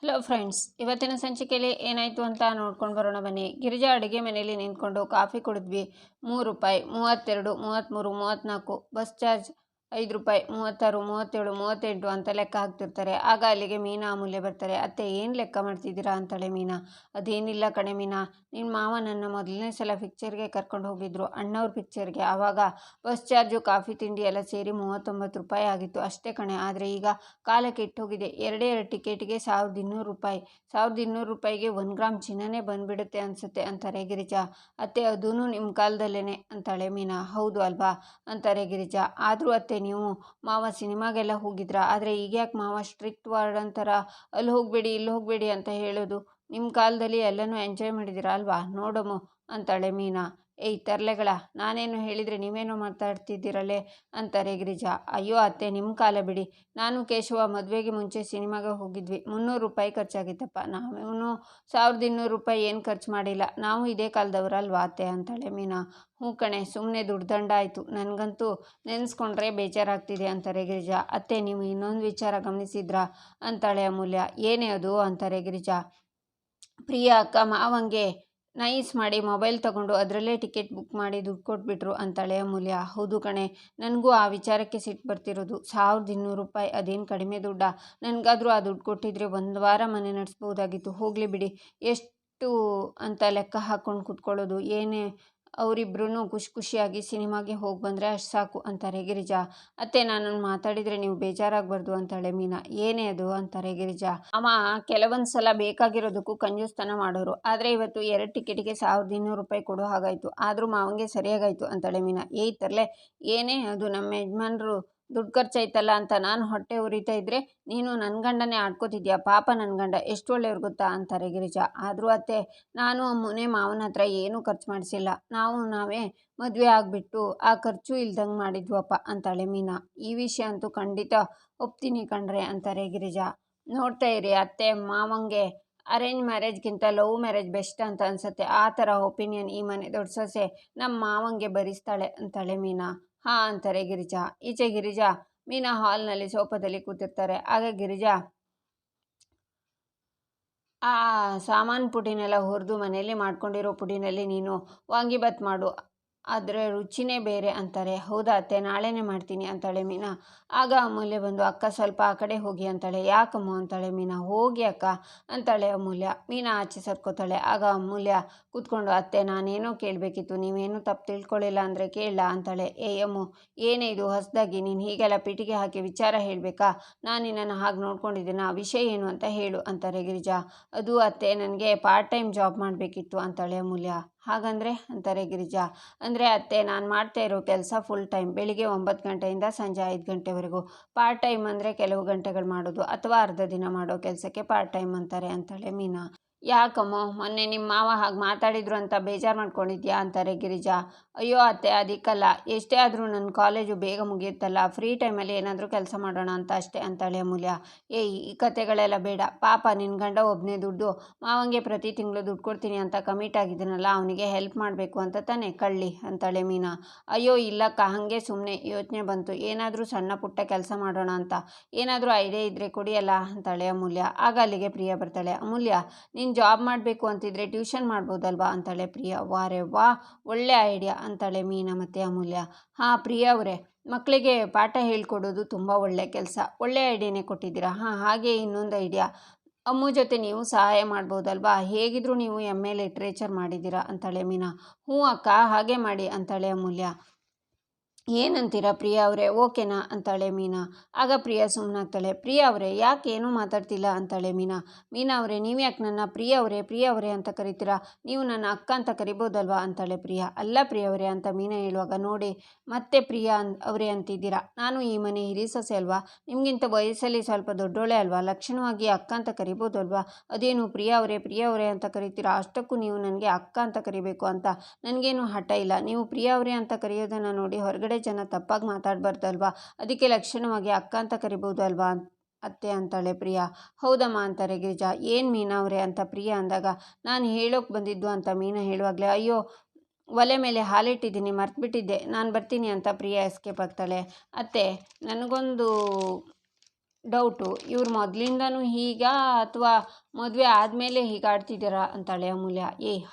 Hello friends, ಇವತ್ತಿನ ಸಂಚಿಕೆಯಲ್ಲಿ ಏನಾಯಿತು ಅಂತ ನೋಡ್ಕೊಂಡು ಬರೋಣ ಬನ್ನಿ. ಗಿರಿಜಾ ಅಡುಗೆ ಮನೆಯಲ್ಲಿ ನಿಂತ್ಕೊಂಡು ಕಾಫಿ ಕುಡಿದ್ವಿ. ₹3, 32, 33, 34, ಬಸ್ ಚಾರ್ಜ್ ₹5, 36, 37, 38 ಅಂತ ಲೆಕ್ಕ ಹಾಕ್ತಿರ್ತಾರೆ. ಆಗ ಅಲ್ಲಿಗೆ ಮೀನಾ ಅಮೂಲ್ಯ ಬರ್ತಾರೆ. ಅತ್ತೆ, ಏನು ಲೆಕ್ಕ ಮಾಡ್ತಿದ್ದೀರಾ ಅಂತಾಳೆ ಮೀನಾ. ಅದೇನಿಲ್ಲ ಕಣೆ ಮೀನಾ, ನಿನ್ನ ಮಾವ ನನ್ನ ಮೊದಲನೇ ಸಲ ಪಿಕ್ಚರ್ಗೆ ಕರ್ಕೊಂಡು ಹೋಗಿದ್ರು, ಅಣ್ಣವ್ರ ಪಿಕ್ಚರ್ಗೆ. ಆವಾಗ ಬಸ್ ಚಾರ್ಜು ಕಾಫಿ ತಿಂಡಿ ಎಲ್ಲ ಸೇರಿ ₹39 ಆಗಿತ್ತು ಅಷ್ಟೇ ಕಣೆ. ಆದರೆ ಈಗ ಕಾಲಕ್ಕೆ ಇಟ್ಟೋಗಿದೆ. ಎರಡೇ ಟಿಕೆಟಿಗೆ ₹1200. ₹1200ಗೆ 1 ಗ್ರಾಮ್ ಚಿನ್ನನೇ ಬಂದ್ಬಿಡುತ್ತೆ ಅನ್ಸುತ್ತೆ ಅಂತಾರೆ ಗಿರಿಜಾ. ಅತ್ತೆ, ಅದೂ ನಿಮ್ಮ ಕಾಲದಲ್ಲೇನೆ ಅಂತಾಳೆ ಮೀನಾ. ಹೌದು ಅಲ್ವಾ ಅಂತಾರೆ ಗಿರಿಜಾ. ಆದರೂ ಅತ್ತೆ, ನೀವು ಮಾವ ಸಿನಿಮಾಗೆಲ್ಲ ಹೋಗಿದ್ರಾ? ಆದರೆ ಈಗ್ಯಾಕೆ ಮಾವ ಸ್ಟ್ರಿಕ್ಟ್ ವಾರ್ಡನ್ ಥರ ಅಲ್ಲಿ ಹೋಗಬೇಡಿ ಇಲ್ಲಿ ಹೋಗಬೇಡಿ ಅಂತ ಹೇಳೋದು? ನಿಮ್ಮ ಕಾಲದಲ್ಲಿ ಎಲ್ಲನೂ ಎಂಜಾಯ್ ಮಾಡಿದ್ದೀರಾ ಅಲ್ವಾ ನೋಡಮ್ಮು ಅಂತಾಳೆ ಮೀನಾ. ಏಯ್ ತರ್ಲೆಗಳ, ನಾನೇನು ಹೇಳಿದರೆ ನೀವೇನೋ ಮಾತಾಡ್ತಿದ್ದೀರಲ್ಲೇ ಅಂತಾರೆ ಗಿರಿಜಾ. ಅಯ್ಯೋ ಅತ್ತೆ, ನಿಮ್ಮ ಕಾಲ ಬಿಡಿ. ನಾನು ಕೇಶವ ಮದುವೆಗೆ ಮುಂಚೆ ಸಿನಿಮಾಗೆ ಹೋಗಿದ್ವಿ. ₹300 ಖರ್ಚಾಗಿತ್ತಪ್ಪ. ನಾವೇನು ₹1200 ಏನು ಖರ್ಚು ಮಾಡಿಲ್ಲ. ನಾವು ಇದೇ ಕಾಲದವರಲ್ವಾ ಅತ್ತೆ ಅಂತಾಳೆ ಮೀನಾ. ಹ್ಞೂ ಕಣೆ, ಸುಮ್ಮನೆ ದುಡ್ದಂಡ ಆಯಿತು. ನನಗಂತೂ ನೆನೆಸ್ಕೊಂಡ್ರೆ ಬೇಜಾರಾಗ್ತಿದೆ ಅಂತಾರೆ ಗಿರಿಜಾ. ಅತ್ತೆ, ನೀವು ಇನ್ನೊಂದು ವಿಚಾರ ಗಮನಿಸಿದ್ರಾ ಅಂತಾಳೆ ಅಮೂಲ್ಯ. ಏನೇ ಅದು ಅಂತಾರೆ ಗಿರಿಜಾ. ಪ್ರಿಯಾ ಅಕ್ಕ ಮಾವಂಗೆ ನೈಸ್ ಮಾಡಿ ಮೊಬೈಲ್ ತಗೊಂಡು ಅದರಲ್ಲೇ ಟಿಕೆಟ್ ಬುಕ್ ಮಾಡಿ ದುಡ್ಡು ಕೊಟ್ಬಿಟ್ರು ಅಂತಾಳೆ ಅಮೂಲ್ಯ. ಹೌದು ಕಣೆ, ನನಗೂ ಆ ವಿಚಾರಕ್ಕೆ ಸಿಟ್ಟು ಬರ್ತಿರೋದು. ₹1200 ಅದೇನು ಕಡಿಮೆ ದುಡ್ಡಾ? ನನಗಾದರೂ ಆ ದುಡ್ಡು ಕೊಟ್ಟಿದ್ರೆ 1 ವಾರ ಮನೆ ನಡೆಸ್ಬೋದಾಗಿತ್ತು. ಹೋಗಲಿ ಬಿಡಿ, ಎಷ್ಟು ಅಂತ ಲೆಕ್ಕ ಹಾಕ್ಕೊಂಡು ಕೂತ್ಕೊಳ್ಳೋದು. ಏನೇ ಅವರಿಬ್ರು ಖುಷಿಯಾಗಿ ಸಿನಿಮಾಗೆ ಹೋಗಿ ಬಂದರೆ ಅಷ್ಟು ಸಾಕು ಅಂತಾರೆ ಗಿರಿಜಾ. ಅತ್ತೆ, ನಾನೊಂದು ಮಾತಾಡಿದರೆ ನೀವು ಬೇಜಾರಾಗಬಾರ್ದು ಅಂತಾಳೆ ಮೀನಾ. ಏನೇ ಅದು ಅಂತಾರೆ ಗಿರಿಜಾ. ಅಮ್ಮ ಕೆಲವೊಂದು ಸಲ ಬೇಕಾಗಿರೋದಕ್ಕೂ ಕಂಜೂಸ್ತನ ಮಾಡೋರು. ಆದರೆ ಇವತ್ತು 2 ಟಿಕೆಟಿಗೆ ₹1200 ಕೊಡೋ ಹಾಗಾಯಿತು. ಆದರೂ ಮಾವಂಗೆ ಸರಿಯಾಗಾಯಿತು ಅಂತಾಳೆ ಮೀನಾ. ಏಯ್ ತರ್ಲೆ, ಏನೇ ಅದು ನಮ್ಮ ಯಜಮಾನ್ರು ದುಡ್ಡು ಖರ್ಚಾಯ್ತಲ್ಲ ಅಂತ ನಾನು ಹೊಟ್ಟೆ ಉರಿತಾ ಇದ್ದರೆ ನೀನು ನನ್ನ ಗಂಡನೇ ಆಡ್ಕೋತಿದ್ಯಾ. ಪಾಪ ನನ್ನ ಗಂಡ ಎಷ್ಟು ಒಳ್ಳೆಯವ್ರು ಗೊತ್ತಾ ಅಂತಾರೆ ಗಿರಿಜಾ. ಆದರೂ ಅತ್ತೆ, ನಾನು ಅಮ್ಮನೇ ಮಾವನ ಹತ್ರ ಏನೂ ಖರ್ಚು ಮಾಡಿಸಿಲ್ಲ. ನಾವೇ ಮದುವೆ ಆಗಿಬಿಟ್ಟು ಆ ಖರ್ಚು ಇಲ್ದಂಗೆ ಮಾಡಿದ್ವಪ್ಪ ಅಂತಾಳೆ ಮೀನಾ. ಈ ವಿಷಯ ಅಂತೂ ಖಂಡಿತ ಒಪ್ತೀನಿ ಕಣ್ರೆ ಅಂತಾರೆ ಗಿರಿಜಾ. ನೋಡ್ತಾ ಇರಿ ಅತ್ತೆ, ಮಾವಂಗೆ ಅರೇಂಜ್ ಮ್ಯಾರೇಜ್ಗಿಂತ ಲವ್ ಮ್ಯಾರೇಜ್ ಬೆಸ್ಟ್ ಅಂತ ಅನ್ಸುತ್ತೆ. ಆ ಥರ ಒಪಿನಿಯನ್ ಈ ಮನೆ ದೊಡ್ಡ ಸೊಸೆ ನಮ್ಮ ಮಾವಂಗೆ ಭರಿಸ್ತಾಳೆ ಅಂತಾಳೆ ಮೀನಾ. ಹಾಂ ಅಂತಾರೆ ಗಿರಿಜಾ. ಈಚೆ ಗಿರಿಜಾ ಮೀನಾ ಹಾಲ್ನಲ್ಲಿ ಸೋಫಾದಲ್ಲಿ ಕೂತಿರ್ತಾರೆ. ಆಗ ಗಿರಿಜಾ ಆ ಸಾಮಾನು ಪುಡಿನೆಲ್ಲ ಹುರಿದು ಮನೆಯಲ್ಲಿ ಮಾಡ್ಕೊಂಡಿರೋ ಪುಡಿನಲ್ಲಿ ನೀನು ವಾಂಗಿಬಾತ್ ಮಾಡು, ಆದರೆ ರುಚಿನೇ ಬೇರೆ ಅಂತಾರೆ. ಹೌದಾ ಅತ್ತೆ, ನಾಳೆನೇ ಮಾಡ್ತೀನಿ ಅಂತಾಳೆ ಮೀನಾ. ಆಗ ಅಮೂಲ್ಯ ಬಂದು, ಅಕ್ಕ ಸ್ವಲ್ಪ ಆ ಕಡೆ ಹೋಗಿ ಅಂತಾಳೆ. ಯಾಕಮ್ಮ ಅಂತಾಳೆ ಮೀನಾ. ಹೋಗಿ ಅಕ್ಕ ಅಂತಾಳೆ ಅಮೂಲ್ಯ. ಮೀನಾ ಆಚೆ ಸರ್ಕೋತಾಳೆ. ಆಗ ಅಮೂಲ್ಯ ಕೂತ್ಕೊಂಡು, ಅತ್ತೆ, ನಾನೇನೋ ಕೇಳಬೇಕಿತ್ತು, ನೀವೇನು ತಪ್ಪು ತಿಳ್ಕೊಳ್ಳಿಲ್ಲ ಅಂದರೆ ಕೇಳಲ್ಲ ಅಂತಾಳೆ. ಅಮ್ಮು, ಏನೇ ಇದು ಹೊಸದಾಗಿ ನೀನು ಹೀಗೆಲ್ಲ ಪಿಟಿಗೆ ಹಾಕಿ ವಿಚಾರ ಹೇಳಬೇಕಾ? ನಾನು ನಿನ್ನನ್ನು ಹಾಗೆ ನೋಡ್ಕೊಂಡಿದ್ದೀನ? ವಿಷಯ ಏನು ಅಂತ ಹೇಳು ಅಂತಾರೆ ಗಿರಿಜಾ. ಅದು ಅತ್ತೆ, ನನಗೆ ಪಾರ್ಟ್ ಟೈಮ್ ಜಾಬ್ ಮಾಡಬೇಕಿತ್ತು ಅಂತಾಳೆ ಅಮೂಲ್ಯ. ಹಾಗಂದರೆ ಅಂತಾರೆ ಗಿರಿಜಾ. ಅಂದರೆ ಅತ್ತೆ, ನಾನು ಮಾಡ್ತಾ ಇರೋ ಕೆಲಸ ಫುಲ್ ಟೈಮ್, ಬೆಳಿಗ್ಗೆ 9 ಗಂಟೆಯಿಂದ ಸಂಜೆ 5 ಗಂಟೆವರೆಗೂ. ಪಾರ್ಟ್ ಟೈಮ್ ಅಂದರೆ ಕೆಲವು ಗಂಟೆಗಳು ಮಾಡೋದು ಅಥವಾ ಅರ್ಧ ದಿನ ಮಾಡೋ ಕೆಲಸಕ್ಕೆ ಪಾರ್ಟ್ ಟೈಮ್ ಅಂತಾರೆ ಅಂತಾಳೆ ಮೀನಾ. ಯಾಕಮ್ಮ, ಮೊನ್ನೆ ನಿಮ್ಮ ಮಾವ ಹಾಗೆ ಮಾತಾಡಿದ್ರು ಅಂತ ಬೇಜಾರು ಮಾಡ್ಕೊಂಡಿದ್ಯಾ ಅಂತಾರೆ ಗಿರಿಜಾ. ಅಯ್ಯೋ ಅತ್ತೆ, ಅದಕ್ಕಲ್ಲ. ಎಷ್ಟೇ ಆದರೂ ನನ್ನ ಕಾಲೇಜು ಬೇಗ ಮುಗಿಯುತ್ತಲ್ಲ, ಫ್ರೀ ಟೈಮಲ್ಲಿ ಏನಾದರೂ ಕೆಲಸ ಮಾಡೋಣ ಅಂತ ಅಷ್ಟೇ ಅಂತಾಳೆ ಅಮೂಲ್ಯ. ಈ ಕತೆಗಳೆಲ್ಲ ಬೇಡ. ಪಾಪ ನಿನ್ನ ಗಂಡ ಒಬ್ಬನೇ ದುಡ್ಡು ಮಾವಂಗೆ ಪ್ರತಿ ತಿಂಗಳು ದುಡ್ಡು ಕೊಡ್ತೀನಿ ಅಂತ ಕಮಿಟ್ ಆಗಿದ್ದೀನಲ್ಲ, ಅವನಿಗೆ ಹೆಲ್ಪ್ ಮಾಡಬೇಕು ಅಂತ ತಾನೇ ಕಳ್ಳಿ ಅಂತಾಳೆ ಮೀನಾ. ಅಯ್ಯೋ ಇಲ್ಲಕ್ಕ, ಹಾಗೆ ಸುಮ್ಮನೆ ಯೋಚನೆ ಬಂತು, ಏನಾದರೂ ಸಣ್ಣ ಪುಟ್ಟ ಕೆಲಸ ಮಾಡೋಣ ಅಂತ. ಏನಾದರೂ ಐಡಿಯಾ ಇದ್ದರೆ ಕೊಡಿಯಲ್ಲ ಅಂತಾಳೆ ಅಮೂಲ್ಯ. ಆಗ ಅಲ್ಲಿಗೆ ಪ್ರಿಯಾ ಬರ್ತಾಳೆ. ಅಮೂಲ್ಯ, ನೀನು ಜಾಬ್ ಮಾಡಬೇಕು ಅಂತಿದ್ರೆ ಟ್ಯೂಷನ್ ಮಾಡ್ಬೋದಲ್ವಾ ಅಂತಾಳೆ ಪ್ರಿಯಾ. ವಾರೆ ವಾ, ಒಳ್ಳೆ ಐಡಿಯಾ ಅಂತಾಳೆ ಮೀನಾ ಮತ್ತು ಅಮೂಲ್ಯ. ಹಾಂ ಪ್ರಿಯಾ ಅವರೇ, ಮಕ್ಕಳಿಗೆ ಪಾಠ ಹೇಳ್ಕೊಡೋದು ತುಂಬ ಒಳ್ಳೆ ಕೆಲಸ. ಒಳ್ಳೆ ಐಡಿಯಾನೇ ಕೊಟ್ಟಿದ್ದೀರಾ. ಹಾಂ, ಹಾಗೆ ಇನ್ನೊಂದು ಐಡಿಯಾ, ಅಮ್ಮು ಜೊತೆ ನೀವು ಸಹಾಯ ಮಾಡ್ಬೋದಲ್ವಾ? ಹೇಗಿದ್ರು ನೀವು MA ಲಿಟ್ರೇಚರ್ ಮಾಡಿದ್ದೀರಾ ಅಂತಾಳೆ ಮೀನಾ. ಹ್ಞೂ ಅಕ್ಕ, ಹಾಗೆ ಮಾಡಿ ಅಂತಾಳೆ ಅಮೂಲ್ಯ. ಏನಂತೀರಾ ಪ್ರಿಯಾ ಅವರೇ, ಓಕೆನಾ ಅಂತಾಳೆ ಮೀನಾ. ಆಗ ಪ್ರಿಯಾ ಸುಮ್ಮನಾಗ್ತಾಳೆ. ಪ್ರಿಯಾ ಅವರೇ, ಯಾಕೆ ಏನೂ ಮಾತಾಡ್ತಿಲ್ಲ ಅಂತಾಳೆ ಮೀನಾ. ಮೀನಾ ಅವರೇ, ನೀವು ಯಾಕೆ ನನ್ನ ಪ್ರಿಯಾ ಅವರೇ ಅಂತ ಕರಿತೀರಾ? ನೀವು ನನ್ನ ಅಕ್ಕ ಅಂತ ಕರಿಬೋದಲ್ವಾ ಅಂತಾಳೆ ಪ್ರಿಯಾ. ಅಲ್ಲ ಪ್ರಿಯಾ ಅವರೇ ಅಂತ ಮೀನಾ ಹೇಳುವಾಗ, ನೋಡಿ ಮತ್ತೆ ಪ್ರಿಯಾ ಅವರೇ ಅಂತಿದ್ದೀರಾ. ನಾನು ಈ ಮನೆ ಹಿರಿ ಸೊಸೆ ಅಲ್ವಾ? ನಿಮಗಿಂತ ವಯಸ್ಸಲ್ಲಿ ಸ್ವಲ್ಪ ದೊಡ್ಡೋಳೆ ಅಲ್ವಾ? ಲಕ್ಷಣವಾಗಿ ಅಕ್ಕ ಅಂತ ಕರಿಬೋದಲ್ವಾ? ಅದೇನು ಪ್ರಿಯಾ ಅವರೇ ಅಂತ ಕರಿತೀರಾ? ಅಷ್ಟಕ್ಕೂ ನೀವು ನನಗೆ ಅಕ್ಕ ಅಂತ ಕರಿಬೇಕು ಅಂತ ನನಗೇನು ಹಠ ಇಲ್ಲ. ನೀವು ಪ್ರಿಯಾ ಅವರೇ ಅಂತ ಕರೆಯೋದನ್ನು ನೋಡಿ ಹೊರಗಡೆ ಜನ ತಪ್ಪಾಗಿ ಮಾತಾಡಬಾರ್ದಲ್ವಾ? ಅದಕ್ಕೆ ಲಕ್ಷಣವಾಗಿ ಅಕ್ಕ ಅಂತ ಕರಿಬೋದು ಅಲ್ವಾ ಅತ್ತೆ ಅಂತಾಳೆ ಪ್ರಿಯಾ. ಹೌದಮ್ಮ ಅಂತಾರೆ ಗಿರಿಜಾ. ಏನು ಮೀನಾ ಅವರೇ ಅಂತ ಪ್ರಿಯಾ ಅಂದಾಗ, ನಾನು ಹೇಳೋಕೆ ಬಂದಿದ್ದು ಅಂತ ಮೀನಾ ಹೇಳುವಾಗಲೇ, ಅಯ್ಯೋ ಒಲೆ ಮೇಲೆ ಹಾಲಿಟ್ಟಿದ್ದೀನಿ, ಮರ್ತುಬಿಟ್ಟಿದ್ದೆ, ನಾನು ಬರ್ತೀನಿ ಅಂತ ಪ್ರಿಯಾ ಎಸ್ಕೇಪ್ ಆಗ್ತಾಳೆ. ಅತ್ತೆ, ನನಗೊಂದು ಡೌಟು, ಇವ್ರು ಮೊದಲಿಂದನೂ ಹೀಗಾ ಅಥವಾ ಮದುವೆ ಆದಮೇಲೆ ಹೀಗೆ ಆಡ್ತಿದ್ದೀರಾ ಅಂತಾಳೆ ಅಮೂಲ್ಯ.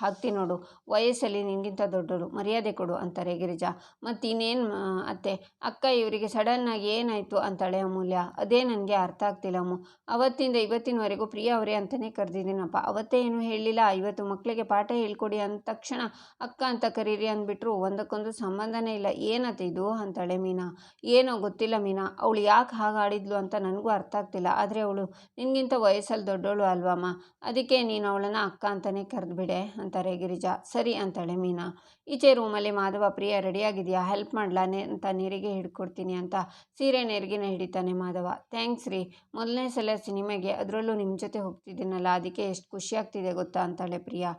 ಹಾಕ್ತೀನಿ ನೋಡು, ವಯಸ್ಸಲ್ಲಿ ನಿನಗಿಂತ ದೊಡ್ಡೋಳು, ಮರ್ಯಾದೆ ಕೊಡು ಅಂತಾರೆ ಗಿರಿಜಾ. ಮತ್ತಿನ್ನೇನು ಅತ್ತೆ, ಅಕ್ಕ ಇವರಿಗೆ ಸಡನ್ನಾಗಿ ಏನಾಯಿತು ಅಂತಾಳೆ ಅಮೂಲ್ಯ. ಅದೇ ನನಗೆ ಅರ್ಥ ಆಗ್ತಿಲ್ಲ ಅಮ್ಮು. ಅವತ್ತಿಂದ ಇವತ್ತಿನವರೆಗೂ ಪ್ರಿಯಾ ಅವರೇ ಅಂತಲೇ ಕರೆದಿದ್ದೀನಪ್ಪ. ಅವತ್ತೇ ಏನೂ ಹೇಳಲಿಲ್ಲ. ಇವತ್ತು ಮಕ್ಕಳಿಗೆ ಪಾಠ ಹೇಳ್ಕೊಡಿ ಅಂದ ತಕ್ಷಣ ಅಕ್ಕ ಅಂತ ಕರೀರಿ ಅಂದ್ಬಿಟ್ರು. ಒಂದಕ್ಕೊಂದು ಸಂಬಂಧನೇ ಇಲ್ಲ. ಏನತ್ತೆ ಇದು ಅಂತಾಳೆ ಮೀನಾ. ಏನೋ ಗೊತ್ತಿಲ್ಲ ಮೀನಾ, ಅವಳು ಯಾಕೆ ಹಾಗೆ ಆಡಿದ್ಲು ಅಂತ ನನಗೂ ಅರ್ಥ ಆಗ್ತಿಲ್ಲ. ಆದರೆ ಅವಳು ನಿನಗಿಂತ ವಯಸ್ಸಲ್ಲಿ ದೊಡ್ಡವಳು ಅಲ್ವಮ್ಮ, ಅದಕ್ಕೆ ನೀನು ಅವಳನ್ನು ಅಕ್ಕ ಅಂತಲೇ ಕರೆದ್ಬಿಡೆ ಅಂತಾರೆ ಗಿರಿಜಾ. ಸರಿ ಅಂತಾಳೆ ಮೀನಾ. ಈಚೆ ರೂಮಲ್ಲಿ ಮಾಧವ, ಪ್ರಿಯಾ ರೆಡಿಯಾಗಿದೆಯಾ, ಹೆಲ್ಪ್ ಮಾಡ್ಲಾನೆ ಅಂತ ನೀರಿಗೆ ಹಿಡ್ಕೊಡ್ತೀನಿ ಅಂತ ಸೀರೆ ನೆರಿಗೆನ ಹಿಡಿತಾನೆ ಮಾಧವ. ಥ್ಯಾಂಕ್ಸ್ ರೀ, ಮೊದಲನೇ ಸಲ ಸಿನಿಮಾಗೆ, ಅದರಲ್ಲೂ ನಿಮ್ಮ ಜೊತೆ ಹೋಗ್ತಿದ್ದೀನಲ್ಲ, ಅದಕ್ಕೆ ಎಷ್ಟು ಖುಷಿ ಆಗ್ತಿದೆ ಗೊತ್ತಾ ಅಂತಾಳೆ ಪ್ರಿಯಾ.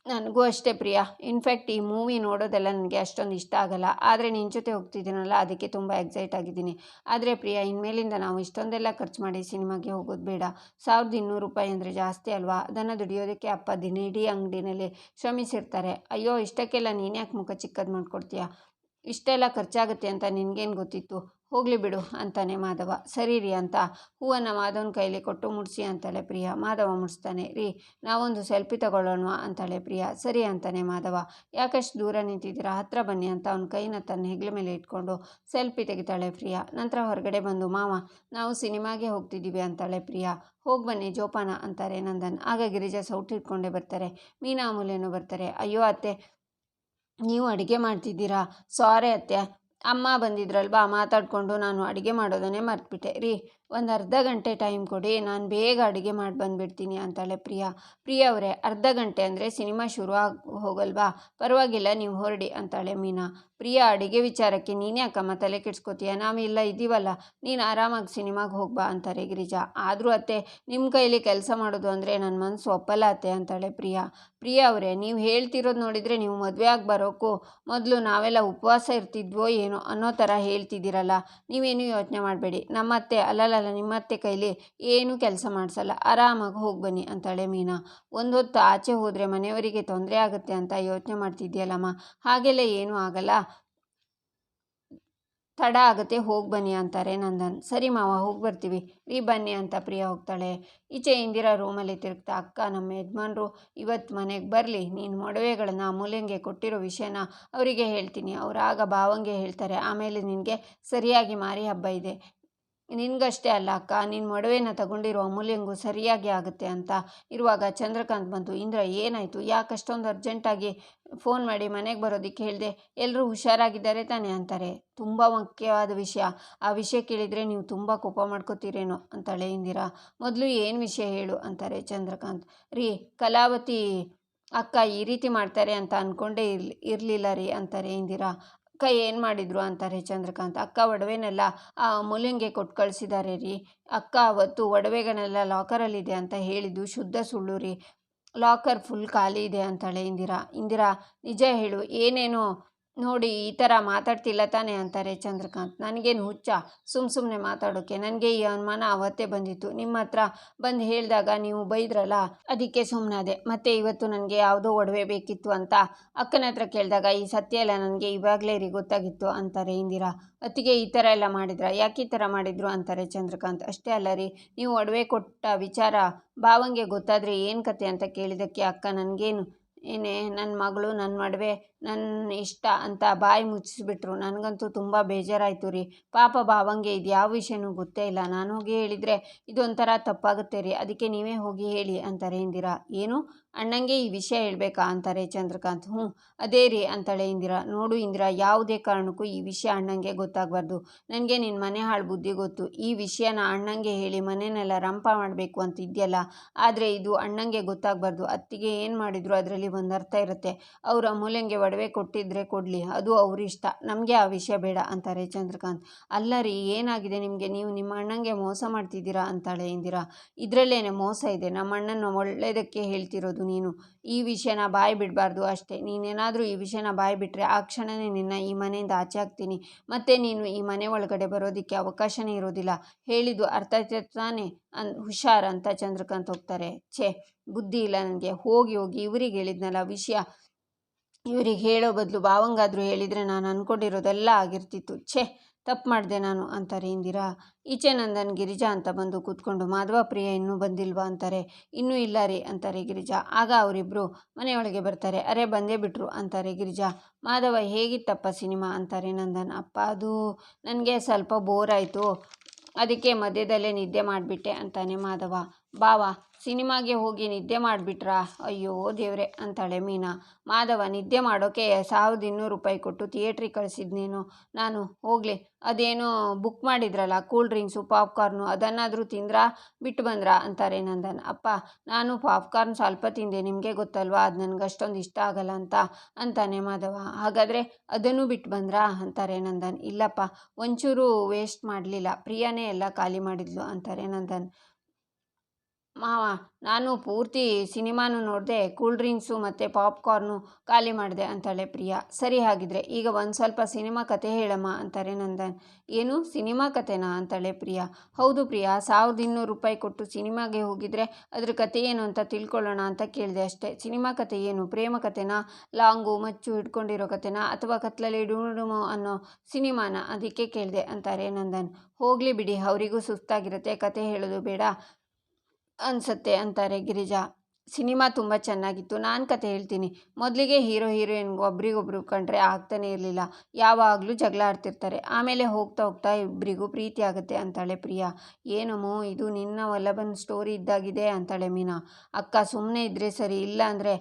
ನನಗೂ ಅಷ್ಟೇ ಪ್ರಿಯಾ. ಇನ್ಫ್ಯಾಕ್ಟ್ ಈ ಮೂವಿ ನೋಡೋದೆಲ್ಲ ನನಗೆ ಅಷ್ಟೊಂದು ಇಷ್ಟ ಆಗಲ್ಲ, ಆದರೆ ನಿನ್ನ ಜೊತೆ ಹೋಗ್ತಿದ್ದೀನಲ್ಲ ಅದಕ್ಕೆ ತುಂಬ ಎಕ್ಸೈಟ್ ಆಗಿದ್ದೀನಿ. ಆದರೆ ಪ್ರಿಯಾ, ಇನ್ಮೇಲಿಂದ ನಾವು ಇಷ್ಟೊಂದೆಲ್ಲ ಖರ್ಚು ಮಾಡಿ ಸಿನಿಮಾಗೆ ಹೋಗೋದು ಬೇಡ. 1200 ರೂಪಾಯಿ ಅಂದರೆ ಜಾಸ್ತಿ ಅಲ್ವಾ? ಅದನ್ನು ದುಡಿಯೋದಕ್ಕೆ ಅಪ್ಪ ದಿನವಿಡೀ ಅಂಗಡಿನಲ್ಲಿ ಶ್ರಮಿಸಿರ್ತಾರೆ. ಅಯ್ಯೋ, ಇಷ್ಟಕ್ಕೆಲ್ಲ ನೀನ್ಯಾಕೆ ಮುಖ ಚಿಕ್ಕದು ಮಾಡ್ಕೊಡ್ತೀಯಾ? ಇಷ್ಟೆಲ್ಲ ಖರ್ಚಾಗುತ್ತೆ ಅಂತ ನಿನಗೇನು ಗೊತ್ತಿತ್ತು? ಹೋಗಲಿ ಬಿಡು ಅಂತಾನೆ ಮಾಧವ. ಸರಿ ರೀ ಅಂತ ಹೂವನ್ನು ಮಾಧವನ ಕೈಲಿ ಕೊಟ್ಟು ಮುಡಿಸಿ ಅಂತಾಳೆ ಪ್ರಿಯಾ. ಮಾಧವ ಮುಡಿಸ್ತಾನೆ. ರೀ, ನಾವೊಂದು ಸೆಲ್ಫಿ ತಗೊಳ್ಳೋಣ ಅಂತಾಳೆ ಪ್ರಿಯಾ. ಸರಿ ಅಂತಾನೆ ಮಾಧವ. ಯಾಕಷ್ಟು ದೂರ ನಿಂತಿದ್ದೀರಾ, ಹತ್ರ ಬನ್ನಿ ಅಂತ ಅವನ ಕೈನ ತನ್ನ ಹೆಗಲ ಮೇಲೆ ಇಟ್ಕೊಂಡು ಸೆಲ್ಫಿ ತೆಗಿತಾಳೆ ಪ್ರಿಯಾ. ನಂತರ ಹೊರಗಡೆ ಬಂದು, ಮಾವ ನಾವು ಸಿನಿಮಾಗೆ ಹೋಗ್ತಿದ್ದೀವಿ ಅಂತಾಳೆ ಪ್ರಿಯಾ. ಹೋಗಿ ಬನ್ನಿ ಜೋಪಾನ ಅಂತಾರೆ ನಂದನ್. ಆಗ ಗಿರಿಜಾ ಸೌಟ್ ಇಟ್ಕೊಂಡೇ ಬರ್ತಾರೆ. ಮೀನಾ ಅಮೂಲ್ಯನೂ ಬರ್ತಾರೆ. ಅಯ್ಯೋ ಅತ್ತೆ, ನೀವು ಅಡುಗೆ ಮಾಡ್ತಿದ್ದೀರಾ? ಸಾರಿ ಅತ್ತೆ, ಅಮ್ಮ ಬಂದಿದ್ರಲ್ವಾ, ಮಾತಾಡಿಕೊಂಡು ನಾನು ಅಡುಗೆ ಮಾಡೋದನ್ನೇ ಮರ್ತ್ಬಿಟ್ಟೆ. ರೀ, ಒಂದು ಅರ್ಧ ಗಂಟೆ ಟೈಮ್ ಕೊಡಿ, ನಾನು ಬೇಗ ಅಡುಗೆ ಮಾಡಿ ಬಂದುಬಿಡ್ತೀನಿ ಅಂತಾಳೆ ಪ್ರಿಯಾ. ಪ್ರಿಯಾ ಅವರೇ, ಅರ್ಧ ಗಂಟೆ ಅಂದರೆ ಸಿನಿಮಾ ಶುರು ಹೋಗಲ್ವಾ? ಪರವಾಗಿಲ್ಲ, ನೀವು ಹೊರಡಿ ಅಂತಾಳೆ ಮೀನಾ. ಪ್ರಿಯಾ, ಅಡುಗೆ ವಿಚಾರಕ್ಕೆ ನೀನೇ ಅಕ್ಕಮ್ಮ ತಲೆ ಕೆಡ್ಸ್ಕೊತೀಯ, ನಾವೆಲ್ಲ ಇದ್ದೀವಲ್ಲ, ನೀನು ಆರಾಮಾಗಿ ಸಿನಿಮಾಗೆ ಹೋಗ್ಬಾ ಅಂತಾರೆ ಗಿರಿಜಾ. ಆದರೂ ಅತ್ತೆ, ನಿಮ್ಮ ಕೈಲಿ ಕೆಲಸ ಮಾಡೋದು ಅಂದರೆ ನನ್ನ ಮನಸ್ಸು ಒಪ್ಪಲ್ಲ ಅತ್ತೆ ಅಂತಾಳೆ ಪ್ರಿಯಾ. ಪ್ರಿಯಾ ಅವರೇ, ನೀವು ಹೇಳ್ತಿರೋದು ನೋಡಿದರೆ ನೀವು ಮದುವೆ ಆಗಿ ಬರೋಕ್ಕೂ ಮೊದಲು ನಾವೆಲ್ಲ ಉಪವಾಸ ಇರ್ತಿದ್ವೋ ಏನೋ ಅನ್ನೋ ಥರ ಹೇಳ್ತಿದ್ದೀರಲ್ಲ. ನೀವೇನು ಯೋಚನೆ ಮಾಡಬೇಡಿ, ನಮ್ಮತ್ತೆ ಅಲ್ಲಲ್ಲ ನಿಮ್ಮತ್ತೆ ಕೈಲಿ ಏನೂ ಕೆಲಸ ಮಾಡಿಸಲ್ಲ, ಆರಾಮಾಗಿ ಹೋಗಿ ಬನ್ನಿ ಅಂತಾಳೆ ಮೀನಾ. ಒಂದು ಹೊತ್ತು ಆಚೆ ಹೋದರೆ ಮನೆಯವರಿಗೆ ತೊಂದರೆ ಆಗುತ್ತೆ ಅಂತ ಯೋಚನೆ ಮಾಡ್ತಿದ್ಯಲ್ಲಮ್ಮ, ಹಾಗೆಲ್ಲ ಏನೂ ಆಗಲ್ಲ, ತಡ ಆಗುತ್ತೆ, ಹೋಗಿ ಬನ್ನಿ ಅಂತಾರೆ ನಂದನ್. ಸರಿ ಮಾವ, ಹೋಗಿ ಬರ್ತೀವಿ ರೀ, ಬನ್ನಿ ಅಂತ ಪ್ರಿಯಾ ಹೋಗ್ತಾಳೆ. ಈಚೆ ಇಂದಿರಾ ರೂಮಲ್ಲಿ ತಿರುಗ್ತಾ, ಅಕ್ಕ ನಮ್ಮ ಯಜಮಾನ್ರು ಇವತ್ತು ಮನೆಗೆ ಬರಲಿ, ನೀನು ಮೊಡವೆಗಳನ್ನು ಅಮೂಲ್ಯಂಗೆ ಕೊಟ್ಟಿರೋ ವಿಷಯನ ಅವರಿಗೆ ಹೇಳ್ತೀನಿ, ಅವ್ರು ಆಗ ಭಾವಂಗೆ ಹೇಳ್ತಾರೆ, ಆಮೇಲೆ ನಿನಗೆ ಸರಿಯಾಗಿ ಮಾರಿ ಹಬ್ಬ ಇದೆ. ನಿನಗಷ್ಟೇ ಅಲ್ಲ ಅಕ್ಕ, ನಿನ್ನ ಮೊಡವೆನ ತಗೊಂಡಿರೋ ಅಮೂಲ್ಯಂಗೂ ಸರಿಯಾಗಿ ಆಗುತ್ತೆ ಅಂತ ಇರುವಾಗ ಚಂದ್ರಕಾಂತ್ ಬಂತು. ಇಂದ್ರ, ಏನಾಯಿತು, ಯಾಕೆ ಅಷ್ಟೊಂದು ಅರ್ಜೆಂಟಾಗಿ ಫೋನ್ ಮಾಡಿ ಮನೆಗೆ ಬರೋದಕ್ಕೆ ಹೇಳಿದೆ, ಎಲ್ಲರೂ ಹುಷಾರಾಗಿದ್ದಾರೆ ತಾನೇ ಅಂತಾರೆ. ತುಂಬ ಮುಖ್ಯವಾದ ವಿಷಯ, ಆ ವಿಷಯ ಕೇಳಿದರೆ ನೀವು ತುಂಬ ಕೋಪ ಮಾಡ್ಕೋತೀರೇನೋ ಅಂತಾಳೆ ಇಂದಿರಾ. ಮೊದಲು ಏನು ವಿಷಯ ಹೇಳು ಅಂತಾರೆ ಚಂದ್ರಕಾಂತ್. ರೀ, ಕಲಾವತಿ ಅಕ್ಕ ಈ ರೀತಿ ಮಾಡ್ತಾರೆ ಅಂತ ಅಂದ್ಕೊಂಡೇ ಇರಲಿಲ್ಲ ರೀ ಅಂತಾರೆ ಇಂದಿರಾ. ಅಕ್ಕ ಏನು ಮಾಡಿದ್ರು ಅಂತಾರೆ ಚಂದ್ರಕಾಂತ್. ಅಕ್ಕ ಒಡವೆನೆಲ್ಲ ಆ ಅಮೂಲ್ಯಂಗೆ ಕೊಟ್ಟು ಕಳಿಸಿದ್ದಾರೆ ರೀ. ಅಕ್ಕ ಅವತ್ತು ಒಡವೆಗಳೆಲ್ಲ ಲಾಕರಲ್ಲಿದೆ ಅಂತ ಹೇಳಿದ್ದು ಶುದ್ಧ ಸುಳ್ಳು ರೀ. ಲಾಕರ್ ಫುಲ್ ಖಾಲಿ ಇದೆ ಅಂತಾಳೆ ಇಂದಿರಾ. ಇಂದಿರಾ, ನಿಜ ಹೇಳು, ಏನೇನೋ ನೋಡಿ ಈ ಥರ ಮಾತಾಡ್ತಿಲ್ಲ ತಾನೇ ಅಂತಾರೆ ಚಂದ್ರಕಾಂತ್. ನನಗೇನು ಹುಚ್ಚ ಸುಮ್ಮನೆ ಮಾತಾಡೋಕ್ಕೆ? ನನಗೆ ಈ ಅನುಮಾನ ಅವತ್ತೇ ಬಂದಿತ್ತು. ನಿಮ್ಮ ಹತ್ರ ಬಂದು ಹೇಳಿದಾಗ ನೀವು ಬೈದ್ರಲ್ಲ, ಅದಕ್ಕೆ ಸುಮ್ಮನಾದೆ. ಮತ್ತು ಇವತ್ತು ನನಗೆ ಯಾವುದೋ ಒಡವೆ ಬೇಕಿತ್ತು ಅಂತ ಅಕ್ಕನ ಹತ್ರ ಕೇಳಿದಾಗ ಈ ಸತ್ಯ ಎಲ್ಲ ನನಗೆ ಇವಾಗಲೇ ರೀ ಗೊತ್ತಾಗಿತ್ತು ಅಂತಾರೆ ಇಂದಿರಾ. ಅತ್ತಿಗೆ ಈ ಥರ ಎಲ್ಲ ಮಾಡಿದ್ರಾ? ಯಾಕೆ ಈ ಥರ ಮಾಡಿದ್ರು ಅಂತಾರೆ ಚಂದ್ರಕಾಂತ್. ಅಷ್ಟೇ ಅಲ್ಲ ರೀ, ನೀವು ಒಡವೆ ಕೊಟ್ಟ ವಿಚಾರ ಭಾವಂಗೆ ಗೊತ್ತಾದರೆ ಏನು ಕತೆ ಅಂತ ಕೇಳಿದ್ದಕ್ಕೆ ಅಕ್ಕ ನನಗೇನು ನನ್ನ ಮಗಳು ನನ್ನ ಮಡವೆ ನನ್ನ ಇಷ್ಟ ಅಂತ ಬಾಯಿ ಮುಚ್ಚಿಸ್ಬಿಟ್ರು. ನನಗಂತೂ ತುಂಬ ಬೇಜಾರಾಯಿತು ರೀ. ಪಾಪ ಭಾವಂಗೆ ಇದು ಯಾವ ವಿಷಯನೂ ಗೊತ್ತೇ ಇಲ್ಲ. ನಾನು ಹೋಗಿ ಹೇಳಿದರೆ ಇದೊಂಥರ ತಪ್ಪಾಗುತ್ತೆ ರೀ, ಅದಕ್ಕೆ ನೀವೇ ಹೋಗಿ ಹೇಳಿ ಅಂತಾರೆ ಇಂದಿರಾ. ಏನು, ಅಣ್ಣಂಗೆ ಈ ವಿಷಯ ಹೇಳಬೇಕಾ ಅಂತಾರೆ ಚಂದ್ರಕಾಂತ್. ಹ್ಞೂ ಅದೇ ರೀ ಅಂತಾಳೆ ಇಂದಿರಾ. ನೋಡು ಇಂದಿರಾ, ಯಾವುದೇ ಕಾರಣಕ್ಕೂ ಈ ವಿಷಯ ಅಣ್ಣಂಗೆ ಗೊತ್ತಾಗಬಾರ್ದು. ನನಗೆ ನಿನ್ನ ಮನೆ ಹಾಳು ಬುದ್ಧಿ ಗೊತ್ತು. ಈ ವಿಷಯನ ಅಣ್ಣಂಗೆ ಹೇಳಿ ಮನೆಯನ್ನೆಲ್ಲ ರಂಪ ಮಾಡಬೇಕು ಅಂತ ಇದೆಯಲ್ಲ, ಆದರೆ ಇದು ಅಣ್ಣಂಗೆ ಗೊತ್ತಾಗಬಾರ್ದು. ಅತ್ತಿಗೆ ಏನು ಮಾಡಿದ್ರು ಅದರಲ್ಲಿ ಒಂದು ಅರ್ಥ ಇರುತ್ತೆ. ಅವರು ಅಮೂಲ್ಯಂಗೆ ಒಡವೆ ಕೊಟ್ಟಿದ್ರೆ ಕೊಡಲಿ, ಅದು ಅವ್ರ ಇಷ್ಟ, ನಮಗೆ ಆ ವಿಷಯ ಬೇಡ ಅಂತಾರೆ ಚಂದ್ರಕಾಂತ್. ಅಲ್ಲ ರೀ, ಏನಾಗಿದೆ ನಿಮಗೆ? ನೀವು ನಿಮ್ಮ ಅಣ್ಣಂಗೆ ಮೋಸ ಮಾಡ್ತಿದ್ದೀರಾ ಅಂತಾಳೆ ಇಂದಿರಾ. ಇದರಲ್ಲೇನೆ ಮೋಸ ಇದೆ? ನಮ್ಮ ಅಣ್ಣನ ಒಳ್ಳೆಯದಕ್ಕೆ ಹೇಳ್ತಿರೋದು ನೀನು. ಈ ವಿಷಯನ ಬಾಯಿ ಬಿಡಬಾರ್ದು ಅಷ್ಟೇ. ನೀನೇನಾದರೂ ಈ ವಿಷಯನ ಬಾಯಿ ಬಿಟ್ಟರೆ ಆ ಕ್ಷಣವೇ ನಿನ್ನ ಈ ಮನೆಯಿಂದ ಆಚೆ ಹಾಕ್ತೀನಿ. ಮತ್ತೆ ನೀನು ಈ ಮನೆ ಒಳಗಡೆ ಬರೋದಕ್ಕೆ ಅವಕಾಶನೇ ಇರೋದಿಲ್ಲ. ಹೇಳಿದ್ದು ಅರ್ಥ ಆಯ್ತು ತಾನೇ? ಹುಷಾರ್ ಅಂತ ಚಂದ್ರಕಾಂತ್ ಹೋಗ್ತಾರೆ. ಬುದ್ಧಿ ಇಲ್ಲ ನನಗೆ. ಹೋಗಿ ಇವ್ರಿಗೆ ಹೇಳಿದ್ನಲ್ಲ ವಿಷಯ, ಇವ್ರಿಗೆ ಹೇಳೋ ಬದಲು ಭಾವಂಗಾದರೂ ಹೇಳಿದರೆ ನಾನು ಅಂದ್ಕೊಂಡಿರೋದೆಲ್ಲ ಆಗಿರ್ತಿತ್ತು. ತಪ್ಪು ಮಾಡಿದೆ ನಾನು ಅಂತಾರೆ ಇಂದಿರಾ. ಈಚೆ ನಂದನ್ ಗಿರಿಜಾ ಅಂತ ಬಂದು ಕೂತ್ಕೊಂಡು ಮಾಧವ ಪ್ರಿಯ ಇನ್ನೂ ಬಂದಿಲ್ವಾ ಅಂತಾರೆ. ಇನ್ನೂ ಇಲ್ಲ ರೀ ಅಂತಾರೆ ಗಿರಿಜಾ. ಆಗ ಅವರಿಬ್ಬರು ಮನೆಯೊಳಗೆ ಬರ್ತಾರೆ. ಅರೆ ಬಂದೇ ಬಿಟ್ರು ಅಂತಾರೆ ಗಿರಿಜಾ. ಮಾಧವ ಹೇಗಿತ್ತಪ್ಪ ಸಿನಿಮಾ ಅಂತಾರೆ ನಂದನ್. ಅಪ್ಪ ಅದು ನನಗೆ ಸ್ವಲ್ಪ ಬೋರ್ ಆಯಿತು, ಅದಕ್ಕೆ ಮಧ್ಯದಲ್ಲೇ ನಿದ್ದೆ ಮಾಡಿಬಿಟ್ಟೆ ಅಂತಾನೆ ಮಾಧವ. ಬಾವ ಸಿನಿಮಾಗೆ ಹೋಗಿ ನಿದ್ದೆ ಮಾಡಿಬಿಟ್ರಾ? ಅಯ್ಯೋ ದೇವ್ರೆ ಅಂತಾಳೆ ಮೀನಾ. ಮಾಧವ ನಿದ್ದೆ ಮಾಡೋಕೆ ₹1200 ಕೊಟ್ಟು ಥಿಯೇಟ್ರಿಗೆ ಕಳಿಸಿದ್ನೇನು ನಾನು. ಹೋಗಲಿ, ಅದೇನೋ ಬುಕ್ ಮಾಡಿದ್ರಲ್ಲ ಕೂಲ್ ಡ್ರಿಂಕ್ಸು ಪಾಪ್ಕಾರ್ನು ಅದನ್ನಾದರೂ ತಿಂದ್ರಾ ಬಿಟ್ಟು ಬಂದ್ರಾ ಅಂತಾರೆ ನಂದನ್. ಅಪ್ಪ ನಾನು ಪಾಪ್ಕಾರ್ನ್ ಸ್ವಲ್ಪ ತಿಂದೆ, ನಿಮಗೆ ಗೊತ್ತಲ್ವಾ ಅದು ನನಗೆ ಅಷ್ಟೊಂದು ಇಷ್ಟ ಆಗಲ್ಲ ಅಂತಾನೆ ಮಾಧವ. ಹಾಗಾದರೆ ಅದನ್ನು ಬಿಟ್ಟು ಬಂದ್ರಾ ಅಂತಾರೆ ನಂದನ್. ಇಲ್ಲಪ್ಪ, ಒಂಚೂರು ವೇಸ್ಟ್ ಮಾಡಲಿಲ್ಲ, ಪ್ರಿಯಾನೇ ಎಲ್ಲ ಖಾಲಿ ಮಾಡಿದ್ಲು ಅಂತಾರೆ ನಂದನ್. ಮಾವ ನಾನು ಪೂರ್ತಿ ಸಿನಿಮಾನು ನೋಡಿದೆ, ಕೂಲ್ ಡ್ರಿಂಕ್ಸು ಮತ್ತು ಪಾಪ್ಕಾರ್ನು ಖಾಲಿ ಮಾಡಿದೆ ಅಂತಾಳೆ ಪ್ರಿಯಾ. ಸರಿ ಹಾಗಿದ್ರೆ ಈಗ ಒಂದು ಸ್ವಲ್ಪ ಸಿನಿಮಾ ಕತೆ ಹೇಳಮ್ಮ ಅಂತಾರೆ ನಂದನ್. ಏನು ಸಿನಿಮಾ ಕತೆನಾ ಅಂತಾಳೆ ಪ್ರಿಯಾ. ಹೌದು ಪ್ರಿಯಾ, ₹1200 ಕೊಟ್ಟು ಸಿನಿಮಾಗೆ ಹೋಗಿದ್ರೆ ಅದ್ರ ಕತೆ ಏನು ಅಂತ ತಿಳ್ಕೊಳ್ಳೋಣ ಅಂತ ಕೇಳಿದೆ ಅಷ್ಟೇ. ಸಿನಿಮಾ ಕತೆ ಏನು, ಪ್ರೇಮ ಕತೆನಾ, ಲಾಂಗು ಮಚ್ಚು ಹಿಡ್ಕೊಂಡಿರೋ ಕತೆನಾ, ಅಥವಾ ಕತ್ಲಲ್ಲಿ ಡುಮುಡುಮು ಅನ್ನೋ ಸಿನಿಮಾನ, ಅದಕ್ಕೆ ಕೇಳಿದೆ ಅಂತಾರೆ ನಂದನ್. ಹೋಗಲಿ ಬಿಡಿ, ಅವರಿಗೂ ಸುಸ್ತಾಗಿರುತ್ತೆ, ಕತೆ ಹೇಳೋದು ಬೇಡ ಅನ್ಸತ್ತೆ ಅಂತಾರೆ ಗಿರಿಜಾ. ಸಿನಿಮಾ ತುಂಬ ಚೆನ್ನಾಗಿತ್ತು, ನಾನು ಕತೆ ಹೇಳ್ತೀನಿ. ಮೊದಲಿಗೆ ಹೀರೋ ಹೀರೋಯಿನ್ ಒಬ್ರಿಗೊಬ್ರು ಕಂಡ್ರೆ ಆಗ್ತಾನೆ ಇರಲಿಲ್ಲ, ಯಾವಾಗಲೂ ಜಗಳ ಆಡ್ತಿರ್ತಾರೆ. ಆಮೇಲೆ ಹೋಗ್ತಾ ಹೋಗ್ತಾ ಇಬ್ಬರಿಗೂ ಪ್ರೀತಿ ಆಗುತ್ತೆ ಅಂತಾಳೆ ಪ್ರಿಯಾ. ಏನಮ್ಮೋ ಇದು ನಿನ್ನ ವಲ್ಲಭನ್ ಸ್ಟೋರಿ ಇದ್ದಾಗಿದೆ ಅಂತಾಳೆ ಮೀನಾ. ಅಕ್ಕ ಸುಮ್ಮನೆ ಇದ್ರೆ ಸರಿ, ಇಲ್ಲ ಅಂದರೆ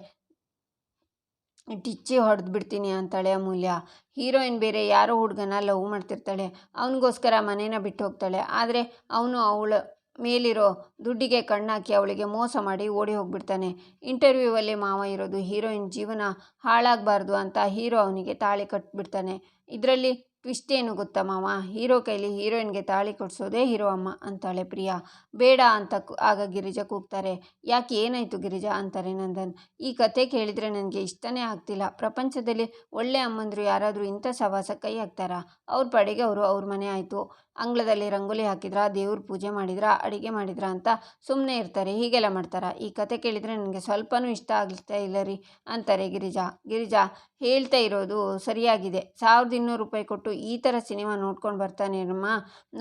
ಟಿಚ್ಚಿ ಹೊಡೆದು ಬಿಡ್ತೀನಿ ಅಂತಾಳೆ ಅಮೂಲ್ಯ. ಹೀರೋಯಿನ್ ಬೇರೆ ಯಾರೋ ಹುಡುಗನ ಲವ್ ಮಾಡ್ತಿರ್ತಾಳೆ, ಅವನಿಗೋಸ್ಕರ ಮನೇನ ಬಿಟ್ಟು ಹೋಗ್ತಾಳೆ. ಆದರೆ ಅವನು ಅವಳ ಮೇಲಿರೋ ದುಡ್ಡಿಗೆ ಕಣ್ಣಾಕಿ ಅವಳಿಗೆ ಮೋಸ ಮಾಡಿ ಓಡಿ ಹೋಗ್ಬಿಡ್ತಾನೆ. ಇಂಟರ್ವ್ಯೂವಲ್ಲಿ ಮಾವ ಇರೋದು ಹೀರೋಯಿನ್ ಜೀವನ ಹಾಳಾಗಬಾರ್ದು ಅಂತ ಹೀರೋ ಅವನಿಗೆ ತಾಳಿ ಕಟ್ಬಿಡ್ತಾನೆ. ಇದರಲ್ಲಿ ಟ್ವಿಸ್ಟ್ ಏನು ಗೊತ್ತಾ ಮಾವ, ಹೀರೋ ಕೈಲಿ ಹೀರೋಯಿನ್ಗೆ ತಾಳಿ ಕೊಡಿಸೋದೇ ಹೀರೋ ಅಮ್ಮ ಅಂತಾಳೆ ಪ್ರಿಯಾ. ಬೇಡ ಅಂತ ಆಗ ಗಿರಿಜಾ ಕೂಗ್ತಾರೆ. ಯಾಕೆ ಏನಾಯಿತು ಗಿರಿಜಾ ಅಂತಾರೆ ನಂದನ್. ಈ ಕತೆ ಕೇಳಿದರೆ ನನಗೆ ಇಷ್ಟನೇ ಆಗ್ತಿಲ್ಲ. ಪ್ರಪಂಚದಲ್ಲಿ ಒಳ್ಳೆ ಅಮ್ಮಂದರು ಯಾರಾದರೂ ಇಂಥ ಸವಾಸ ಕೈ ಹಾಕ್ತಾರಾ? ಅವ್ರ ಪಾಡಿಗೆ ಅವರು ಅವ್ರ ಮನೆ ಆಯಿತು, ಅಂಗಳದಲ್ಲಿ ರಂಗೋಲಿ ಹಾಕಿದ್ರಾ, ದೇವ್ರ ಪೂಜೆ ಮಾಡಿದ್ರಾ, ಅಡುಗೆ ಮಾಡಿದ್ರಾ ಅಂತ ಸುಮ್ಮನೆ ಇರ್ತಾರೆ, ಹೀಗೆಲ್ಲ ಮಾಡ್ತಾರಾ? ಈ ಕತೆ ಕೇಳಿದರೆ ನನಗೆ ಸ್ವಲ್ಪನೂ ಇಷ್ಟ ಆಗ್ತಾ ಇಲ್ಲ ರೀ ಅಂತಾರೆ ಗಿರಿಜಾ ಹೇಳ್ತಾ ಇರೋದು ಸರಿಯಾಗಿದೆ. ₹1200 ಕೊಟ್ಟು ಈ ಥರ ಸಿನಿಮಾ ನೋಡ್ಕೊಂಡು ಬರ್ತಾನೇನಮ್ಮ,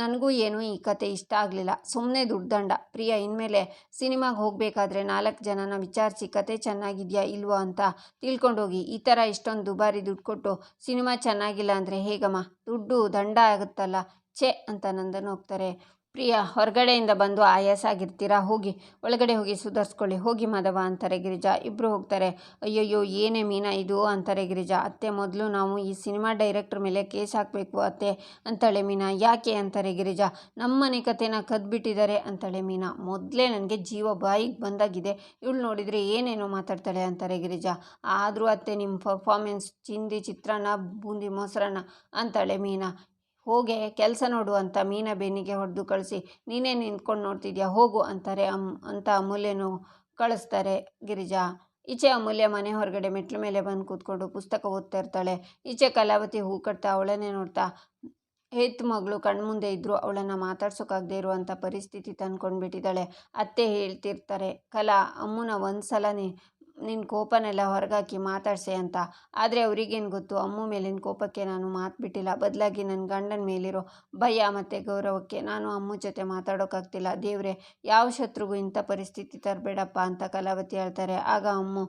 ನನಗೂ ಏನೂ ಈ ಕತೆ ಇಷ್ಟ ಆಗಲಿಲ್ಲ, ಸುಮ್ಮನೆ ದುಡ್ದಂಡ. ಪ್ರಿಯಾ ಇನ್ಮೇಲೆ ಸಿನಿಮಾಗೆ ಹೋಗಬೇಕಾದ್ರೆ 4 ಜನನ ವಿಚಾರಿಸಿ ಕತೆ ಚೆನ್ನಾಗಿದೆಯಾ ಇಲ್ವೋ ಅಂತ ತಿಳ್ಕೊಂಡೋಗಿ. ಈ ಥರ ಇಷ್ಟೊಂದು ದುಬಾರಿ ದುಡ್ಡು ಕೊಟ್ಟು ಸಿನಿಮಾ ಚೆನ್ನಾಗಿಲ್ಲ ಅಂದರೆ ಹೇಗಮ್ಮ, ದುಡ್ಡು ದಂಡ ಆಗುತ್ತಲ್ಲ, ಛೇ ಅಂತ ನಂದನ್ ಹೋಗ್ತಾರೆ. ಪ್ರಿಯಾ ಹೊರಗಡೆಯಿಂದ ಬಂದು ಆಯಾಸ ಆಗಿರ್ತೀರಾ, ಹೋಗಿ ಒಳಗಡೆ ಹೋಗಿ ಸುಧಾರಿಸ್ಕೊಳ್ಳಿ, ಹೋಗಿ ಮಾಧವ ಅಂತಾರೆ ಗಿರಿಜಾ. ಇಬ್ಬರು ಹೋಗ್ತಾರೆ. ಅಯ್ಯಯ್ಯೋ ಏನೇ ಮೀನಾ ಇದು ಅಂತಾರೆ ಗಿರಿಜಾ. ಅತ್ತೆ ಮೊದಲು ನಾವು ಈ ಸಿನಿಮಾ ಡೈರೆಕ್ಟರ್ ಮೇಲೆ ಕೇಸ್ ಹಾಕಬೇಕು ಅತ್ತೆ ಅಂತಾಳೆ ಮೀನಾ. ಯಾಕೆ ಅಂತಾರೆ ಗಿರಿಜಾ. ನಮ್ಮನೆ ಕತೆನ ಕದ್ಬಿಟ್ಟಿದ್ದಾರೆ ಅಂತಾಳೆ ಮೀನಾ. ಮೊದಲೇ ನನಗೆ ಜೀವ ಬಾಯಿಗೆ ಬಂದಾಗಿದೆ, ಇವಳು ನೋಡಿದರೆ ಏನೇನೋ ಮಾತಾಡ್ತಾಳೆ ಅಂತಾರೆ ಗಿರಿಜಾ. ಆದರೂ ಅತ್ತೆ ನಿಮ್ಮ ಪರ್ಫಾರ್ಮೆನ್ಸ್ ಚಿಂದಿ ಚಿತ್ರಾನ್ನ ಬೂಂದಿ ಮೊಸರನ್ನ ಅಂತಾಳೆ ಮೀನಾ. ಹೋಗೆ ಕೆಲಸ ನೋಡು ಅಂತ ಮೀನಾ ಬೆನ್ನಿಗೆ ಹೊಡೆದು ಕಳಿಸಿ, ನೀನೇ ನಿಂತ್ಕೊಂಡು ನೋಡ್ತಿದ್ಯಾ ಹೋಗು ಅಂತಾರೆ ಅಂತ ಅಮೂಲ್ಯನು ಕಳಿಸ್ತಾರೆ ಗಿರಿಜಾ. ಈಚೆ ಅಮೂಲ್ಯ ಮನೆ ಹೊರಗಡೆ ಮೆಟ್ಲ ಮೇಲೆ ಬಂದು ಕೂತ್ಕೊಂಡು ಪುಸ್ತಕ ಓದ್ತಾ ಇರ್ತಾಳೆ. ಈಚೆ ಕಲಾವತಿ ಹೂ ಕಟ್ತಾ ಅವಳನ್ನೇ ನೋಡ್ತಾ ಹೆತ್ತು ಮಗಳು ಕಣ್ಮುಂದೆ ಇದ್ದರೂ ಅವಳನ್ನು ಮಾತಾಡ್ಸೋಕ್ಕಾಗದೇ ಇರುವಂಥ ಪರಿಸ್ಥಿತಿ ತಂದ್ಕೊಂಡ್ಬಿಟ್ಟಿದ್ದಾಳೆ. ಅತ್ತೆ ಹೇಳ್ತಿರ್ತಾರೆ, ಕಲಾ ಅಮ್ಮನ ಒಂದು ಸಲ ನಿನ್ನ ಕೋಪನೆಲ್ಲ ಹೊರಗಾಕಿ ಮಾತಾಡ್ಸೆ ಅಂತ. ಆದರೆ ಅವರಿಗೇನು ಗೊತ್ತು, ಅಮ್ಮು ಮೇಲಿನ ಕೋಪಕ್ಕೆ ನಾನು ಮಾತು ಬಿಟ್ಟಿಲ್ಲ, ಬದಲಾಗಿ ನನ್ನ ಗಂಡನ ಮೇಲಿರೋ ಭಯ ಮತ್ತು ಗೌರವಕ್ಕೆ ನಾನು ಅಮ್ಮು ಜೊತೆ ಮಾತಾಡೋಕ್ಕಾಗ್ತಿಲ್ಲ. ದೇವ್ರೆ, ಯಾವ ಶತ್ರುಗೂ ಇಂಥ ಪರಿಸ್ಥಿತಿ ತರಬೇಡಪ್ಪ ಅಂತ ಕಲಾವತಿ ಹೇಳ್ತಾರೆ. ಆಗ ಅಮ್ಮು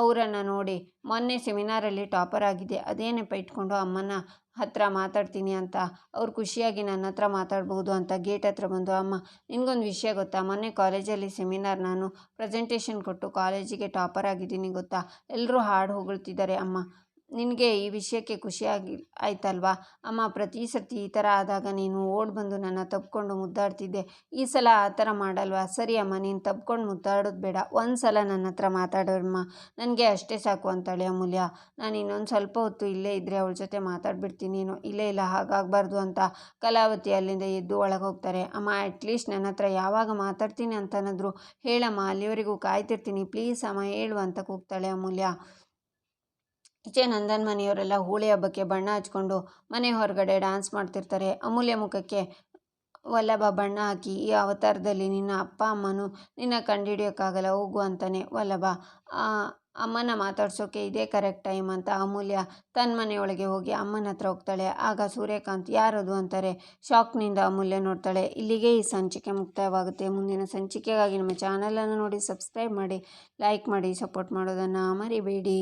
ಅವರನ್ನು ನೋಡಿ, ಮೊನ್ನೆ ಸೆಮಿನಾರಲ್ಲಿ ಟಾಪರ್ ಆಗಿದೆ, ಅದೇ ನೆಪ ಇಟ್ಕೊಂಡು ಅಮ್ಮನ ಹತ್ರ ಮಾತಾಡ್ತೀನಿ ಅಂತ ಅವ್ರು ಖುಷಿಯಾಗಿ ನನ್ನ ಹತ್ರ ಮಾತಾಡ್ಬೋದು ಅಂತ ಗೇಟ್ ಹತ್ರ ಬಂದು, ಅಮ್ಮ ನಿನಗೊಂದು ವಿಷಯ ಗೊತ್ತಾ, ಮೊನ್ನೆ ಕಾಲೇಜಲ್ಲಿ ಸೆಮಿನಾರ್ ನಾನು ಪ್ರೆಸೆಂಟೇಷನ್ ಕೊಟ್ಟು ಕಾಲೇಜಿಗೆ ಟಾಪರ್ ಆಗಿದ್ದೀನಿ ಗೊತ್ತಾ, ಎಲ್ಲರೂ ಹಾಡು ಹೊಗಳ್ತಿದ್ದಾರೆ ಅಮ್ಮ. ನಿನಗೆ ಈ ವಿಷಯಕ್ಕೆ ಖುಷಿಯಾಗಿ ಆಯ್ತಲ್ವಾ ಅಮ್ಮ? ಪ್ರತಿ ಸರ್ತಿ ಈ ಥರ ಆದಾಗ ನೀನು ಓಡಿ ಬಂದು ನನ್ನ ತಬ್ಕೊಂಡು ಮುದ್ದಾಡ್ತಿದ್ದೆ, ಈ ಸಲ ಆ ಥರ ಮಾಡಲ್ವಾ? ಸರಿ ಅಮ್ಮ, ನೀನು ತಬ್ಕೊಂಡು ಮುದ್ದಾಡೋದು ಬೇಡ, ಒಂದು ಸಲ ನನ್ನ ಹತ್ರ ಮಾತಾಡೋಮ್ಮ, ನನಗೆ ಅಷ್ಟೇ ಸಾಕು ಅಂತಾಳೆ ಅಮೂಲ್ಯ. ನಾನು ಇನ್ನೊಂದು ಸ್ವಲ್ಪ ಹೊತ್ತು ಇಲ್ಲೇ ಇದ್ದರೆ ಅವಳ ಜೊತೆ ಮಾತಾಡ್ಬಿಡ್ತೀನೇನೋ. ಇಲ್ಲ ಹಾಗಾಗಬಾರ್ದು ಅಂತ ಕಲಾವತಿ ಅಲ್ಲಿಂದ ಎದ್ದು ಒಳಗೆ ಹೋಗ್ತಾರೆ. ಅಮ್ಮ ಅಟ್ಲೀಸ್ಟ್ ನನ್ನ ಹತ್ರ ಯಾವಾಗ ಮಾತಾಡ್ತೀನಿ ಅಂತನಾದರೂ ಹೇಳಮ್ಮ, ಅಲ್ಲಿವರೆಗೂ ಕಾಯ್ತಿರ್ತೀನಿ ಪ್ಲೀಸ್ ಅಮ್ಮ ಹೇಳು ಅಂತ ಕೂಗ್ತಾಳೆ ಅಮೂಲ್ಯ. ಈಚೆ ನಂದನ್ ಮನೆಯವರೆಲ್ಲ ಹೋಳಿ ಹಬ್ಬಕ್ಕೆ ಬಣ್ಣ ಹಚ್ಕೊಂಡು ಮನೆ ಹೊರಗಡೆ ಡ್ಯಾನ್ಸ್ ಮಾಡ್ತಿರ್ತಾರೆ. ಅಮೂಲ್ಯ ಮುಖಕ್ಕೆ ವಲ್ಲಭ ಬಣ್ಣ ಹಾಕಿ, ಈ ಅವತಾರದಲ್ಲಿ ನಿನ್ನ ಅಪ್ಪ ಅಮ್ಮನೂ ನಿನ್ನ ಕಂಡುಹಿಡಿಯೋಕ್ಕಾಗಲ್ಲ ಹೋಗು ಅಂತಾನೆ ವಲ್ಲಭ. ಅಮ್ಮನ ಮಾತಾಡ್ಸೋಕೆ ಇದೇ ಕರೆಕ್ಟ್ ಟೈಮ್ ಅಂತ ಅಮೂಲ್ಯ ತನ್ನ ಮನೆಯೊಳಗೆ ಹೋಗಿ ಅಮ್ಮನ ಹತ್ರ ಹೋಗ್ತಾಳೆ. ಆಗ ಸೂರ್ಯಕಾಂತ್ ಯಾರದು ಅಂತಾರೆ. ಶಾಕ್ನಿಂದ ಅಮೂಲ್ಯ ನೋಡ್ತಾಳೆ. ಇಲ್ಲಿಗೆ ಈ ಸಂಚಿಕೆ ಮುಕ್ತಾಯವಾಗುತ್ತೆ. ಮುಂದಿನ ಸಂಚಿಕೆಗಾಗಿ ನಮ್ಮ ಚಾನಲನ್ನು ನೋಡಿ ಸಬ್ಸ್ಕ್ರೈಬ್ ಮಾಡಿ, ಲೈಕ್ ಮಾಡಿ, ಸಪೋರ್ಟ್ ಮಾಡೋದನ್ನು ಮರಿಬೇಡಿ.